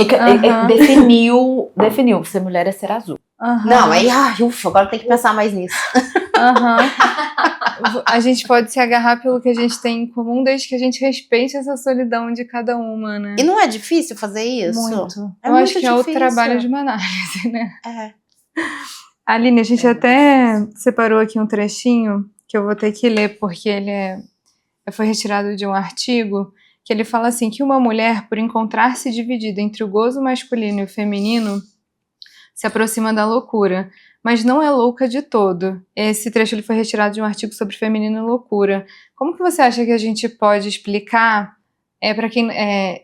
Definiu. Ser mulher é ser azul. Não, aí, ufa, agora tem que pensar mais nisso. A gente pode se agarrar pelo que a gente tem em comum, desde que a gente respeite essa solidão de cada uma, né? E não é difícil fazer isso? Muito. Eu acho que é o trabalho de uma análise, né? Aline, a gente até separou aqui um trechinho que eu vou ter que ler, porque ele foi retirado de um artigo, que ele fala assim, que uma mulher, por encontrar-se dividida entre o gozo masculino e o feminino, se aproxima da loucura, mas não é louca de todo. Esse trecho ele foi retirado de um artigo sobre feminino e loucura. Como que você acha que a gente pode explicar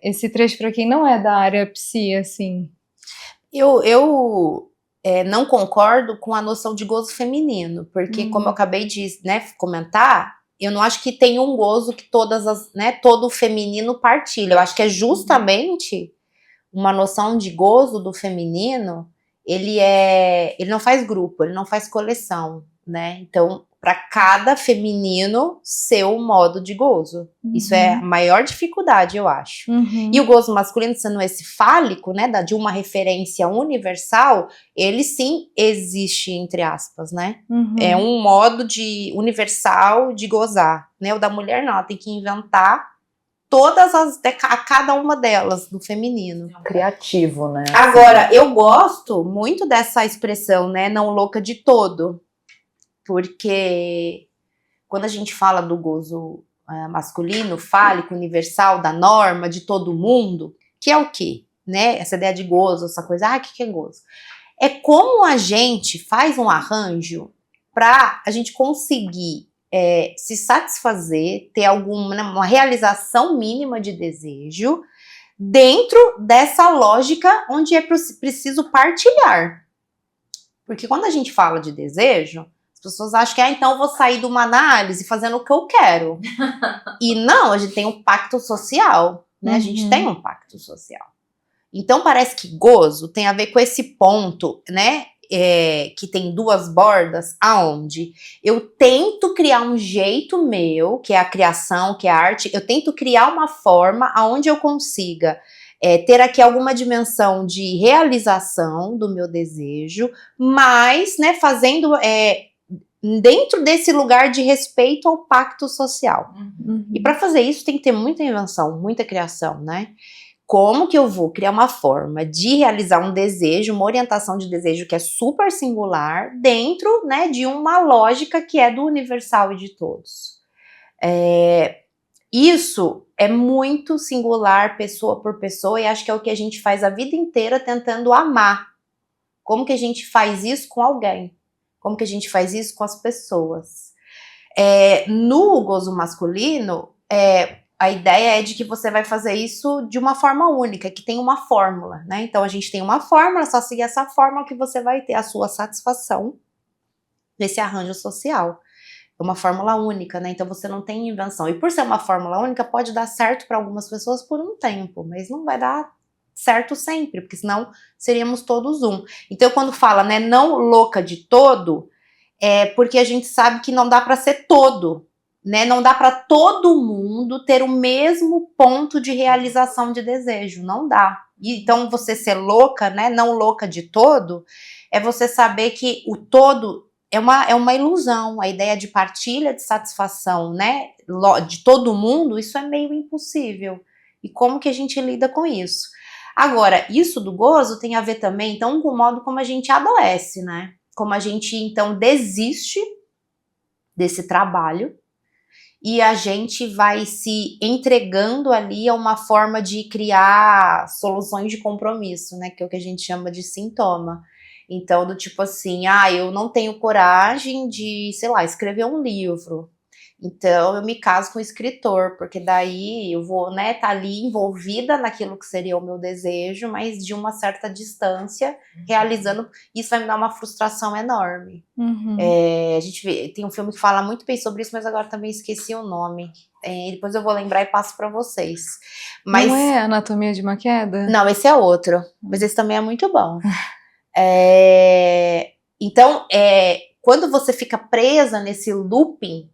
esse trecho para quem não é da área psi, assim? Eu não concordo com a noção de gozo feminino, porque como eu acabei de, né, comentar, eu não acho que tem um gozo que todo o feminino partilha. Eu acho que é justamente uma noção de gozo do feminino, ele não faz grupo, ele não faz coleção, né? Então, para cada feminino ser um modo de gozo. Isso é a maior dificuldade, eu acho. E o gozo masculino, sendo esse fálico, né, de uma referência universal, ele sim existe, entre aspas, né? É um modo universal de gozar, né? O da mulher não, ela tem que inventar a cada uma delas, do feminino. Criativo, né? Agora, eu gosto muito dessa expressão, né, não louca de todo, porque quando a gente fala do gozo masculino, fálico, universal, da norma, de todo mundo, que é o quê? Né? Essa ideia de gozo, essa coisa, o que é gozo? É como a gente faz um arranjo para a gente conseguir se satisfazer, ter uma realização mínima de desejo dentro dessa lógica onde é preciso partilhar. Porque quando a gente fala de desejo, as pessoas acham que, então eu vou sair de uma análise fazendo o que eu quero. E não, a gente tem um pacto social, né? A gente tem um pacto social. Então parece que gozo tem a ver com esse ponto, né? Que tem duas bordas, aonde eu tento criar um jeito meu, que é a criação, que é a arte, eu tento criar uma forma aonde eu consiga ter aqui alguma dimensão de realização do meu desejo, mas, né, fazendo dentro desse lugar de respeito ao pacto social. E para fazer isso tem que ter muita invenção, muita criação, né? Como que eu vou criar uma forma de realizar um desejo, uma orientação de desejo que é super singular, dentro, né, de uma lógica que é do universal e de todos. Isso é muito singular, pessoa por pessoa, e acho que é o que a gente faz a vida inteira tentando amar. Como que a gente faz isso com alguém? Como que a gente faz isso com as pessoas? No gozo masculino, a ideia é de que você vai fazer isso de uma forma única, que tem uma fórmula, né? Então a gente tem uma fórmula, só seguir essa fórmula que você vai ter a sua satisfação nesse arranjo social. É uma fórmula única, né? Então você não tem invenção. E por ser uma fórmula única, pode dar certo para algumas pessoas por um tempo, mas não vai dar certo sempre, porque senão seríamos todos um. Então quando fala, né, não louca de todo, é porque a gente sabe que não dá para ser todo. Né, não dá para todo mundo ter o mesmo ponto de realização de desejo, não dá. E, então você ser louca, né, não louca de todo, é você saber que o todo é uma ilusão. A ideia de partilha de satisfação, né, de todo mundo, isso é meio impossível. E como que a gente lida com isso? Agora, isso do gozo tem a ver também, então, com o modo como a gente adoece, né? Como a gente, então, desiste desse trabalho, e a gente vai se entregando ali a uma forma de criar soluções de compromisso, né? Que é o que a gente chama de sintoma. Então, do tipo assim, eu não tenho coragem de, sei lá, escrever um livro. Então, eu me caso com o escritor, porque daí eu vou, né, tá ali envolvida naquilo que seria o meu desejo, mas de uma certa distância, realizando. Isso vai me dar uma frustração enorme. A gente tem um filme que fala muito bem sobre isso, mas agora também esqueci o nome. Depois eu vou lembrar e passo para vocês. Mas, não é Anatomia de uma Queda? Não, esse é outro. Mas esse também é muito bom. Então, quando você fica presa nesse looping,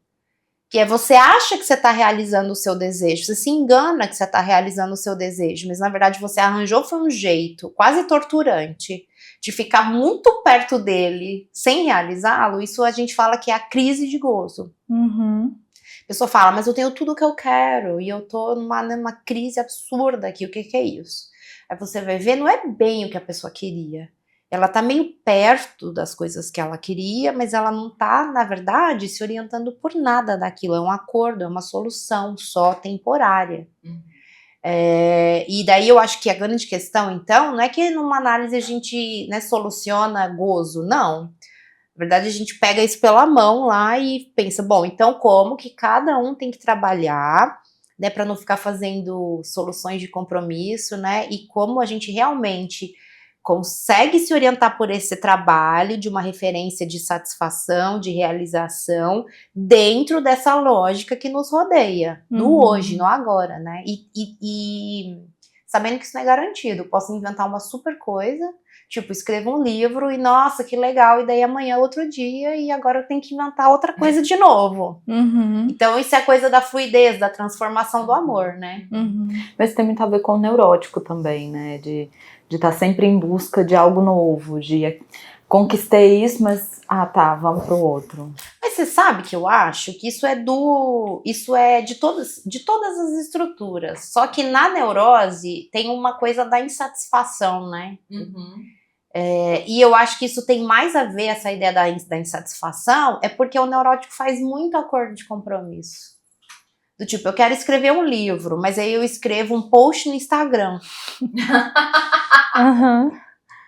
que você acha que você está realizando o seu desejo, você se engana que você está realizando o seu desejo, mas na verdade você arranjou foi um jeito quase torturante de ficar muito perto dele sem realizá-lo. Isso a gente fala que é a crise de gozo. A pessoa fala, mas eu tenho tudo o que eu quero e eu tô numa crise absurda aqui, o que é isso? Aí você vai ver, não é bem o que a pessoa queria. Ela tá meio perto das coisas que ela queria, mas ela não tá, na verdade, se orientando por nada daquilo. É um acordo, é uma solução só temporária. E daí eu acho que a grande questão, então, não é que numa análise a gente, né, soluciona gozo, não. Na verdade, a gente pega isso pela mão lá e pensa, bom, então como que cada um tem que trabalhar, né, para não ficar fazendo soluções de compromisso, né, e como a gente realmente consegue se orientar por esse trabalho de uma referência de satisfação, de realização, dentro dessa lógica que nos rodeia, no hoje, no agora, né? E sabendo que isso não é garantido, posso inventar uma super coisa, tipo, escrevo um livro e, nossa, que legal, e daí amanhã é outro dia e agora eu tenho que inventar outra coisa de novo. Então isso é coisa da fluidez, da transformação do amor, né? Mas tem muito a ver com o neurótico também, né? De estar sempre em busca de algo novo, de conquistei isso, mas, vamos pro outro. Mas você sabe que eu acho que isso é de todas as estruturas, só que na neurose tem uma coisa da insatisfação, né? E eu acho que isso tem mais a ver, essa ideia da insatisfação, é porque o neurótico faz muito acordo de compromisso. Do tipo, eu quero escrever um livro, mas aí eu escrevo um post no Instagram.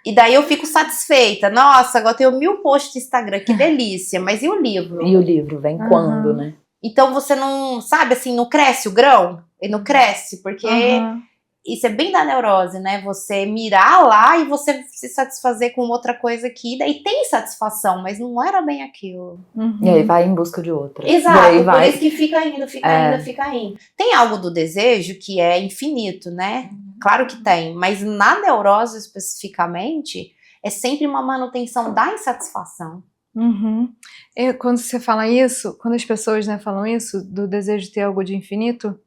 E daí eu fico satisfeita. Nossa, agora eu tenho 1000 posts no Instagram, que delícia. Mas e o livro? E o livro vem quando, né? Então você não, sabe assim, não cresce o grão? Ele não cresce, porque isso é bem da neurose, né? Você mirar lá e você se satisfazer com outra coisa aqui. Daí tem satisfação, mas não era bem aquilo. E aí vai em busca de outra. Exato, e aí por isso que fica indo. Tem algo do desejo que é infinito, né? Claro que tem, mas na neurose especificamente, é sempre uma manutenção da insatisfação. Quando você fala isso, quando as pessoas, né, falam isso, do desejo de ter algo de infinito,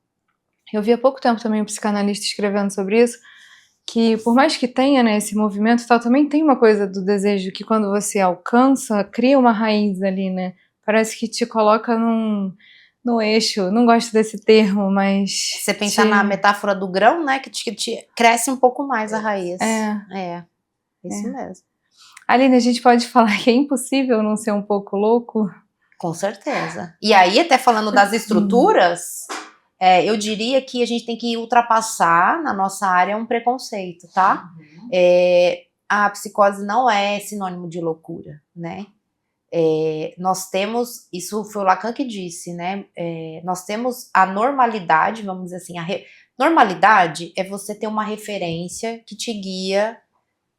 eu vi há pouco tempo também um psicanalista escrevendo sobre isso, que por mais que tenha, né, esse movimento e tal, também tem uma coisa do desejo que quando você alcança, cria uma raiz ali, né? Parece que te coloca no eixo. Não gosto desse termo, mas... Você pensa na metáfora do grão, né? Que te cresce um pouco mais a raiz. Isso mesmo. Aline, a gente pode falar que é impossível não ser um pouco louco? Com certeza. E aí, até falando das estruturas... eu diria que a gente tem que ultrapassar na nossa área um preconceito, tá? A psicose não é sinônimo de loucura, né? Nós temos, isso foi o Lacan que disse, né? Nós temos a normalidade, vamos dizer assim, normalidade é você ter uma referência que te guia,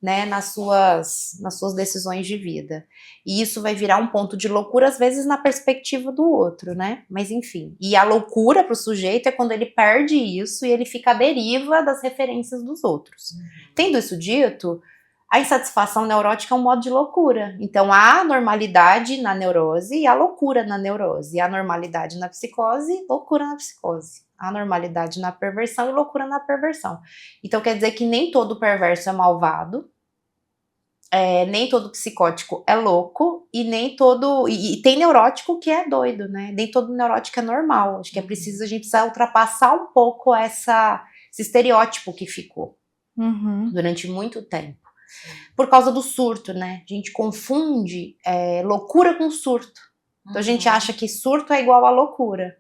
né, nas suas decisões de vida. E isso vai virar um ponto de loucura, às vezes, na perspectiva do outro, né? Mas enfim. E a loucura para o sujeito é quando ele perde isso e ele fica à deriva das referências dos outros. Tendo isso dito, a insatisfação neurótica é um modo de loucura. Então, há normalidade na neurose e há loucura na neurose. Há normalidade na psicose, loucura na psicose. Há normalidade na perversão e loucura na perversão. Então, quer dizer que nem todo perverso é malvado, nem todo psicótico é louco, e nem todo... E tem neurótico que é doido, né? Nem todo neurótico é normal. Acho que é preciso a gente ultrapassar um pouco esse estereótipo que ficou durante muito tempo. Por causa do surto, né? A gente confunde loucura com surto. Então a gente acha que surto é igual a loucura.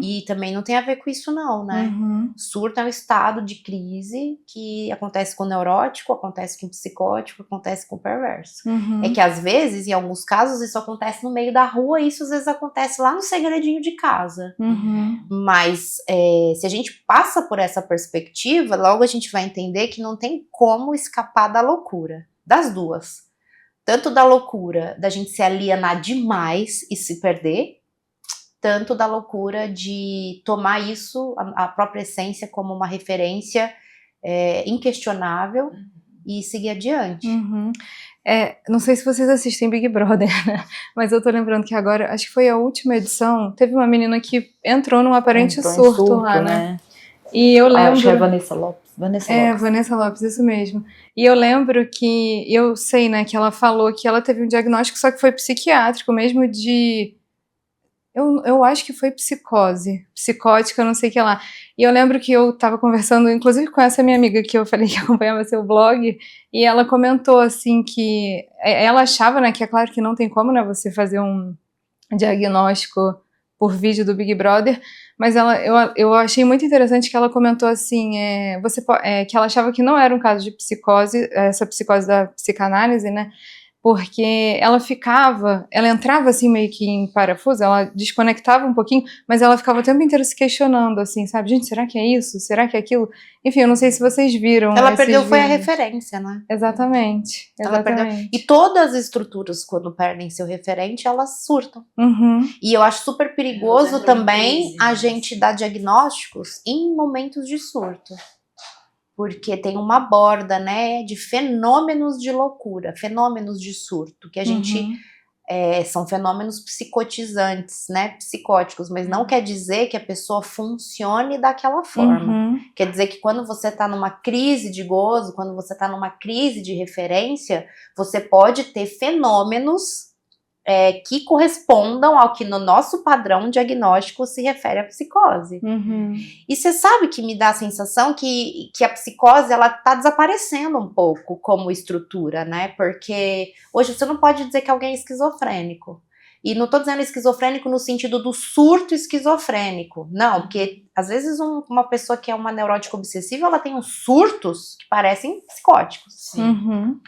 E também não tem a ver com isso não, né? Surto é um estado de crise que acontece com o neurótico, acontece com o psicótico, acontece com o perverso. É que às vezes, em alguns casos, isso acontece no meio da rua e isso às vezes acontece lá no segredinho de casa. Mas se a gente passa por essa perspectiva, logo a gente vai entender que não tem como escapar da loucura. Das duas. Tanto da loucura da gente se alienar demais e se perder, tanto da loucura de tomar isso, a própria essência, como uma referência inquestionável e seguir adiante. Não sei se vocês assistem Big Brother, né? Mas eu tô lembrando que agora, acho que foi a última edição, teve uma menina que entrou num aparente surto lá, né? E eu lembro... acho que é Vanessa Lopes. Vanessa Lopes, isso mesmo. E eu lembro que, eu sei, né, que ela falou que ela teve um diagnóstico, só que foi psiquiátrico mesmo de... Eu acho que foi psicose, psicótica, não sei o que lá. E eu lembro que eu tava conversando, inclusive com essa minha amiga que eu falei que acompanhava seu blog, e ela comentou, assim, que ela achava, né, que é claro que não tem como, né, você fazer um diagnóstico por vídeo do Big Brother, mas eu achei muito interessante que ela comentou assim, que ela achava que não era um caso de psicose, essa psicose da psicanálise, né, porque ela entrava assim meio que em parafuso, ela desconectava um pouquinho, mas ela ficava o tempo inteiro se questionando, assim, sabe? Gente, será que é isso? Será que é aquilo? Enfim, eu não sei se vocês viram Ela esses perdeu foi a vídeos. referência, né? Exatamente, Ela perdeu. exatamente. E todas as estruturas, quando perdem seu referente, elas surtam. Uhum, E eu acho super perigoso Elas entram em também crise, a né? gente dar diagnósticos em momentos de surto. Porque tem uma borda, né, de fenômenos de loucura, fenômenos de surto, que a gente uhum, são fenômenos psicotizantes, né, psicóticos, mas não quer dizer que a pessoa funcione daquela forma. uhum, Quer dizer que quando você está numa crise de gozo, quando você está numa crise de referência, você pode ter fenômenos que correspondam ao que no nosso padrão diagnóstico se refere à psicose. uhum. E você sabe que me dá a sensação que a psicose, ela tá desaparecendo um pouco como estrutura, né? Porque hoje você não pode dizer que alguém é esquizofrênico. E não tô dizendo esquizofrênico no sentido do surto esquizofrênico. Não, porque às vezes uma pessoa que é uma neurótica obsessiva, ela tem uns surtos que parecem psicóticos. Sim. Uhum.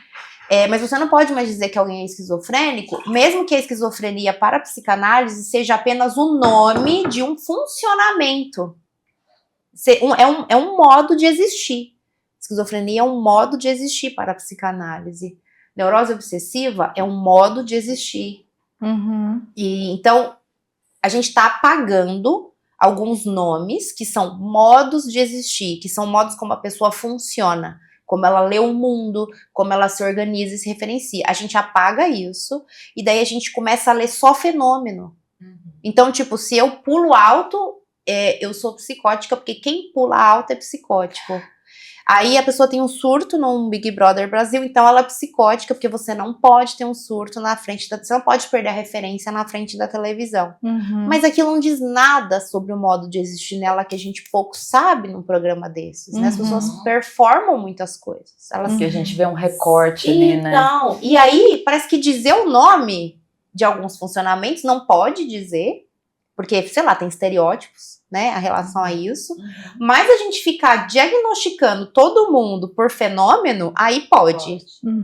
Mas você não pode mais dizer que alguém é esquizofrênico, mesmo que a esquizofrenia para a psicanálise seja apenas o nome de um funcionamento. É um modo de existir. Esquizofrenia é um modo de existir para a psicanálise. Neurose obsessiva é um modo de existir. Uhum. E então a gente está apagando alguns nomes que são modos de existir, que são modos como a pessoa funciona, como ela lê o mundo, como ela se organiza e se referencia. A gente apaga isso e daí a gente começa a ler só fenômeno. Então, tipo, se eu pulo alto, eu sou psicótica, porque quem pula alto é psicótico. Aí a pessoa tem um surto num Big Brother Brasil, então ela é psicótica, porque você não pode ter um surto na frente você não pode perder a referência na frente da televisão. Uhum. Mas aquilo não diz nada sobre o modo de existir nela, que a gente pouco sabe num programa desses, né? As pessoas performam muitas coisas. Elas... Que a gente vê um recorte ali, né? Então, e aí parece que dizer o nome de alguns funcionamentos não pode dizer, porque, sei lá, tem estereótipos, né, a relação a isso, mas a gente ficar diagnosticando todo mundo por fenômeno, aí pode. Uhum.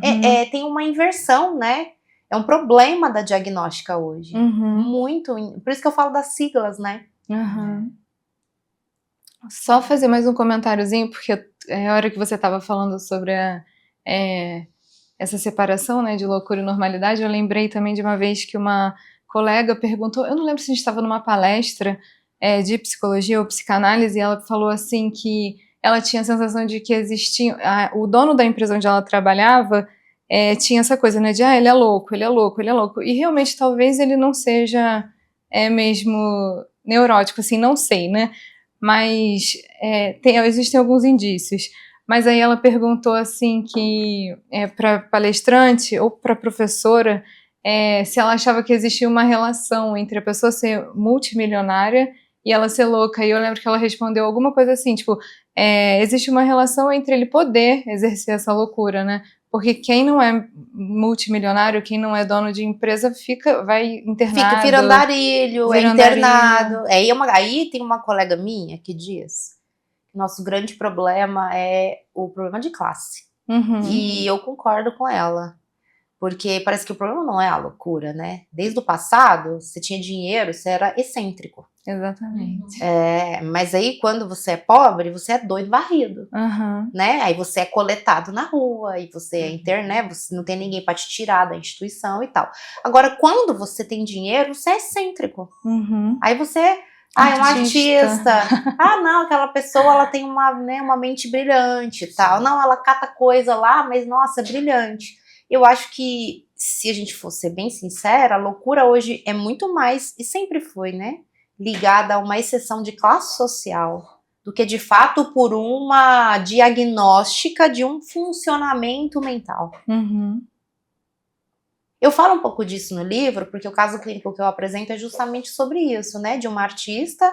Tem uma inversão, né? É um problema da diagnóstica hoje. Uhum. Muito. Por isso que eu falo das siglas, né? Uhum. Só fazer mais um comentáriozinho, porque a hora que você estava falando sobre essa separação, né, de loucura e normalidade, eu lembrei também de uma vez que uma colega perguntou, eu não lembro se a gente estava numa palestra de psicologia ou psicanálise, e ela falou assim que ela tinha a sensação de que existia, o dono da empresa onde ela trabalhava tinha essa coisa, né, de ele é louco, ele é louco, ele é louco, e realmente talvez ele não seja mesmo neurótico, assim, não sei, né, mas existem alguns indícios. Mas aí ela perguntou assim que para palestrante ou para professora se ela achava que existia uma relação entre a pessoa ser multimilionária e ela ser louca. E eu lembro que ela respondeu alguma coisa assim, tipo, existe uma relação entre ele poder exercer essa loucura, né? Porque quem não é multimilionário, quem não é dono de empresa, vai internado. Vira andarilho, é internado. Aí tem uma colega minha que diz que nosso grande problema é o problema de classe. Uhum. E eu concordo com ela. Porque parece que o problema não é a loucura, né? Desde o passado, você tinha dinheiro, você era excêntrico. Exatamente. Mas aí, quando você é pobre, você é doido varrido, Uhum. né? Aí você é coletado na rua, e você é internet, você não tem ninguém para te tirar da instituição e tal. Agora, quando você tem dinheiro, você é excêntrico. Uhum. Aí você é um artista. Não, aquela pessoa, ela tem uma mente brilhante e tal. Não, ela cata coisa lá, mas, nossa, é brilhante. Eu acho que, se a gente for ser bem sincera, a loucura hoje é muito mais, e sempre foi, né, ligada a uma exceção de classe social, do que de fato por uma diagnóstica de um funcionamento mental. Uhum. Eu falo um pouco disso no livro, porque o caso clínico que eu apresento é justamente sobre isso, né, de uma artista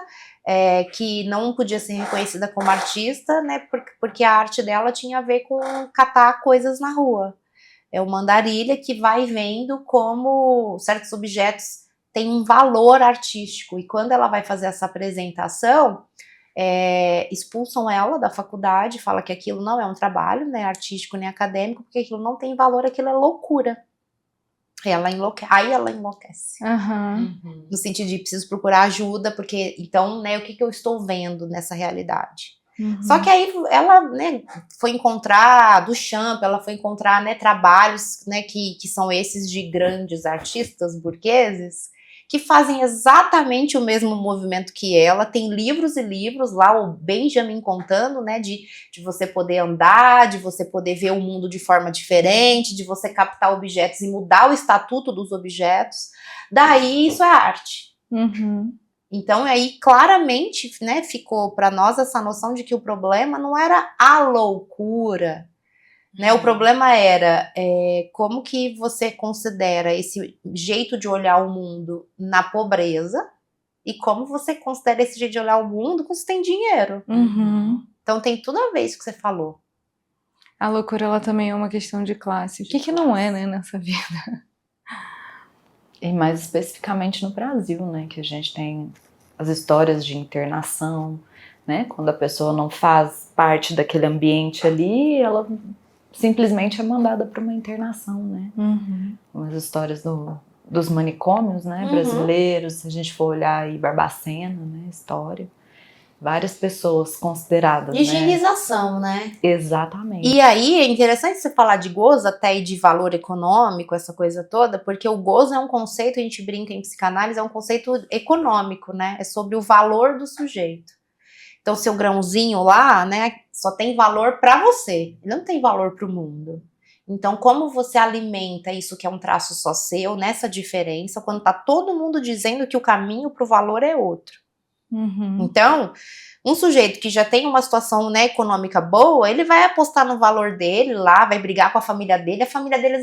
que não podia ser reconhecida como artista, né, porque a arte dela tinha a ver com catar coisas na rua. É uma andarilha que vai vendo como certos objetos têm um valor artístico. E quando ela vai fazer essa apresentação, expulsam ela da faculdade, fala que aquilo não é um trabalho, né, artístico nem acadêmico, porque aquilo não tem valor, aquilo é loucura. Aí ela enlouquece. Aham. No sentido de preciso procurar ajuda, porque então, né, o que eu estou vendo nessa realidade? Só que aí ela, né, foi encontrar Duchamp, ela foi encontrar, né, trabalhos, né, que são esses de grandes artistas burgueses, que fazem exatamente o mesmo movimento que ela. Tem livros e livros lá, o Benjamin contando, né, de você poder andar, de você poder ver o mundo de forma diferente, de você captar objetos e mudar o estatuto dos objetos. Daí isso é arte. Então aí claramente, né, ficou para nós essa noção de que o problema não era a loucura, né? O problema era como que você considera esse jeito de olhar o mundo na pobreza e como você considera esse jeito de olhar o mundo quando você tem dinheiro. Então tem tudo a ver isso que você falou. A loucura, ela também é uma questão de classe. O que não é, né, nessa vida? E mais especificamente no Brasil, né, que a gente tem as histórias de internação, né, quando a pessoa não faz parte daquele ambiente ali, ela simplesmente é mandada para uma internação, né. As histórias dos manicômios, né, brasileiros, se a gente for olhar aí Barbacena, né, história, várias pessoas consideradas, higienização, né? Exatamente. E aí é interessante você falar de gozo até e de valor econômico, essa coisa toda, porque o gozo é um conceito, a gente brinca em psicanálise, é um conceito econômico, né? É sobre o valor do sujeito. Então, seu grãozinho lá, né, só tem valor para você, ele não tem valor para o mundo. Então, como você alimenta isso que é um traço só seu, nessa diferença, quando tá todo mundo dizendo que o caminho para o valor é outro. Então, um sujeito que já tem uma situação, né, econômica boa, ele vai apostar no valor dele lá, vai brigar com a família dele às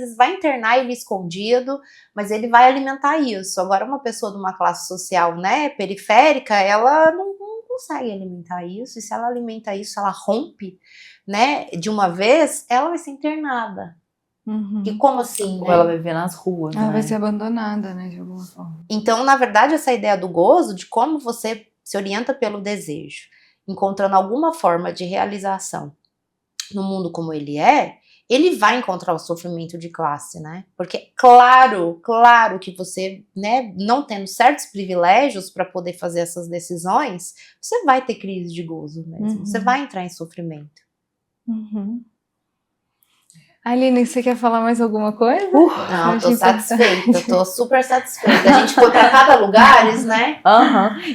vezes vai internar ele escondido, mas ele vai alimentar isso. Agora, uma pessoa de uma classe social, né, periférica, ela não consegue alimentar isso, e se ela alimenta isso, ela rompe, né, de uma vez, ela vai ser internada. E como assim, Ou né? ela vai viver nas ruas, Ela né? vai ser abandonada, né, de alguma forma. Então, na verdade, essa ideia do gozo, de como você se orienta pelo desejo, encontrando alguma forma de realização no mundo como ele vai encontrar o sofrimento de classe, né? Porque claro que você, né, não tendo certos privilégios para poder fazer essas decisões, você vai ter crise de gozo mesmo, você vai entrar em sofrimento. Aline, você quer falar mais alguma coisa? Não, tô satisfeita, tô super satisfeita. A gente foi pra cada lugares, né?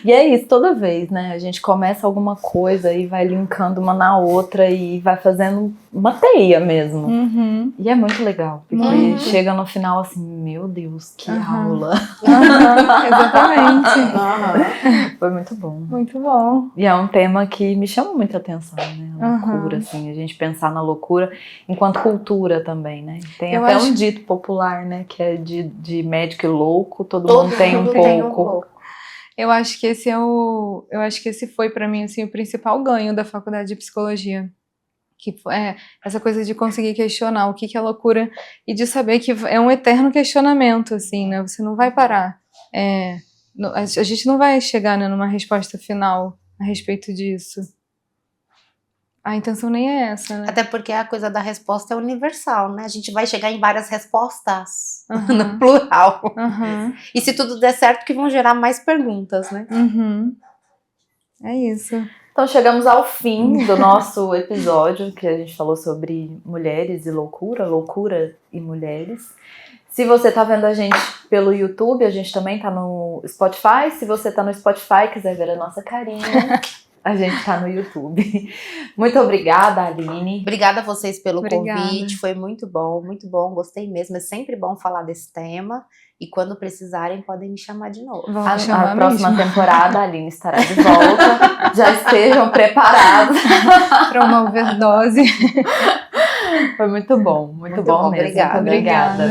E é isso, toda vez, né? A gente começa alguma coisa e vai linkando uma na outra e vai fazendo uma teia mesmo. E é muito legal, porque chega no final assim, meu Deus, que aula. Exatamente. Foi muito bom. Muito bom. E é um tema que me chama muita atenção, né? A loucura, assim, a gente pensar na loucura enquanto cultura também, né? Tem até um dito popular, né? Que é de médico e louco, todo mundo tem um pouco. Eu acho que esse foi pra mim assim, o principal ganho da faculdade de psicologia. Que é essa coisa de conseguir questionar o que é loucura e de saber que é um eterno questionamento, assim, né? Você não vai parar. A gente não vai chegar, né, numa resposta final a respeito disso. A intenção nem é essa, né? Até porque a coisa da resposta é universal, né? A gente vai chegar em várias respostas, no plural. E se tudo der certo, que vão gerar mais perguntas, né? É isso. Então chegamos ao fim do nosso episódio, que a gente falou sobre mulheres e loucura e mulheres. Se você tá vendo a gente pelo YouTube, a gente também tá no Spotify. Se você tá no Spotify e quiser ver a nossa carinha, a gente tá no YouTube. Muito obrigada, Aline. Obrigada a vocês pelo convite, foi muito bom, gostei mesmo. É sempre bom falar desse tema. E quando precisarem, podem me chamar de novo. A próxima temporada, a Aline estará de volta. Já estejam preparados para uma overdose. Foi muito bom mesmo. Obrigada.